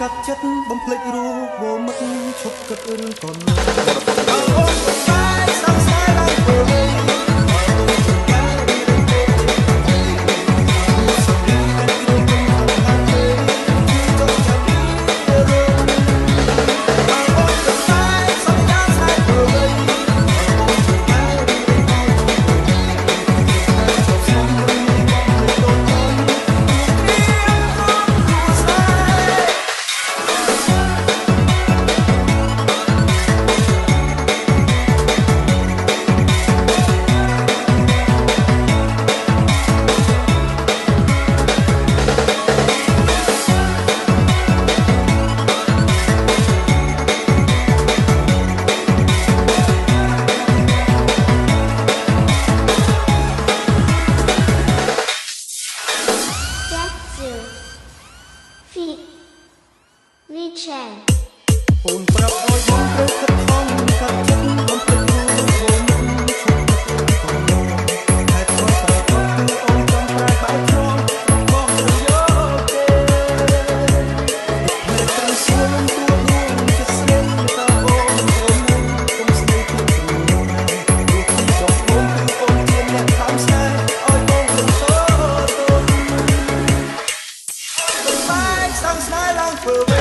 កាត់ចិត្តបំភ្លេចរូបវមិត្តឈប់គិតរឿងកូនអូនប្រាប់ឲ្យបងត្រូវខិតខំកាត់ចិត្តបំភ្លេចរូបវមិត្តឈប់គិតរឿងកូនហេតុផលតែគាត់គឺអូនចង់តែបែកឆ្លងបងទៅយកទេពេលទៅសួរនឹងទួរួមចិត្តស្នេហ៍តើអូនអូនគុំស្នេហ៍ខ្លួនខ្លួនរូបទីចង់អូនគឺអូនជាអ្នកខំស្នេហ៍ឲ្យបងទៅសូតូនបែកសងស្នេហ៍ឡើងធ្វើវិញ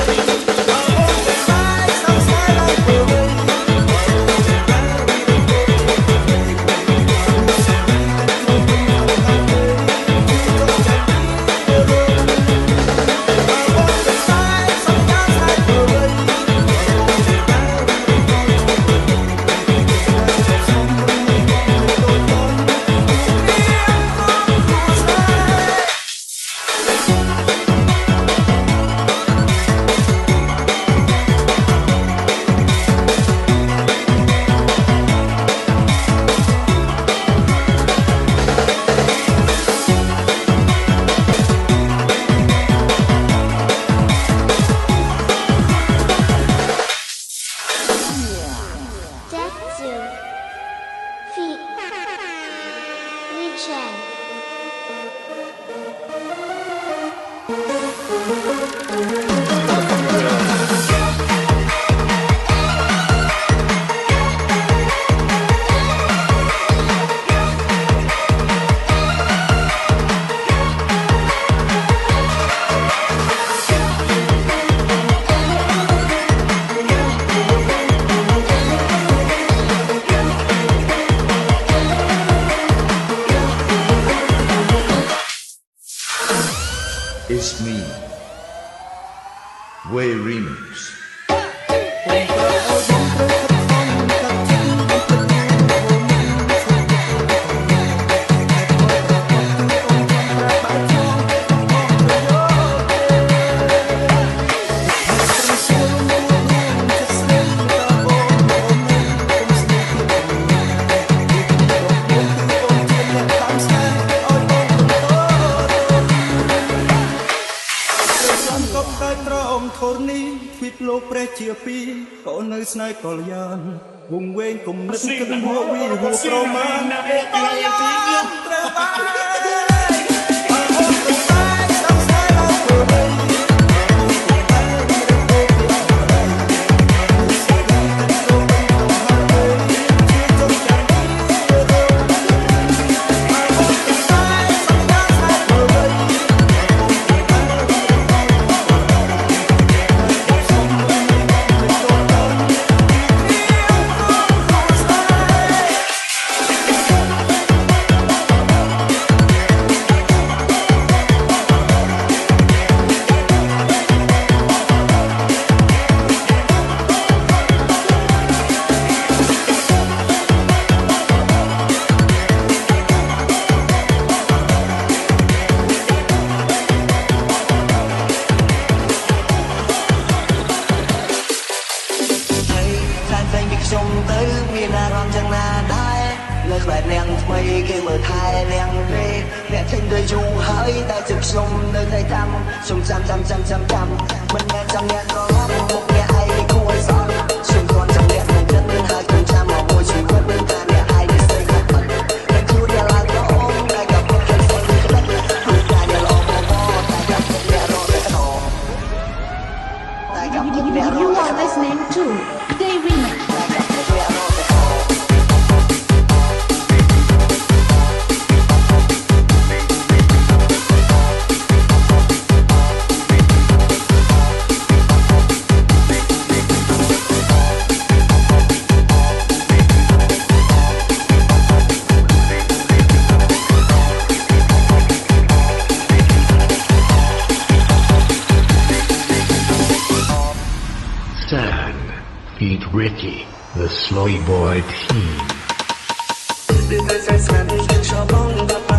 It's me, Way Remix. លោកព្រះជាពីរក៏នៅស្នេហ៍កល្យានវងវែងគំនិតគិតហួវីហួប្រមាណត្រូវបានខ្ញុំទៅមានអារម្មណ៍យ៉ាងណាដែរលើក្បែរនាងថ្មីគេមើលថែនាងទេអ្នកឃើញដូចយូរហើយតែជិតខ្ញុំនៅតែចាំខ្ញុំចាំមិនមែនចាំអ្នកត្រឡប់មកអ្នកឯងគួរឲ្យសល់ខ្ញុំគ្រាន់ចាំអ្នកនឹងគិតហើយខ្ញុំចាំមកមួយជីវិតមិនថាអ្នកឯងនេះស្អីក៏បាត់តែគួរតែឡើងល្អតែក៏ពិតជាស្អីក៏បាត់គួរតែល្អមកតែក៏ពិតអ្នករត់តែខ្នង It's me, Way Remix. អូនប្រាប់ឲ្យបងត្រូវខិតខំកាត់ចិត្តបំភ្លេចរូបវមិត្តឈប់គិតរឿងកូនហេតុផលតែគាត់គឺអូនចង់តែបែកឆ្លងបងទៅយកទេពេលទៅសួរនឹងទួរួមចិត្តស្នេហ៍តើអូនអូនគុំស្នេហ៍ខ្លួនខ្លួនរូបទីចង់អូនគឺអូនជាអ្នកខំស្នេហ៍ឲ្យបងទៅសូតូន It's me, Sloy Boy Team. ដូចតែស្ងាត់ទាំងឆ្លងបាត់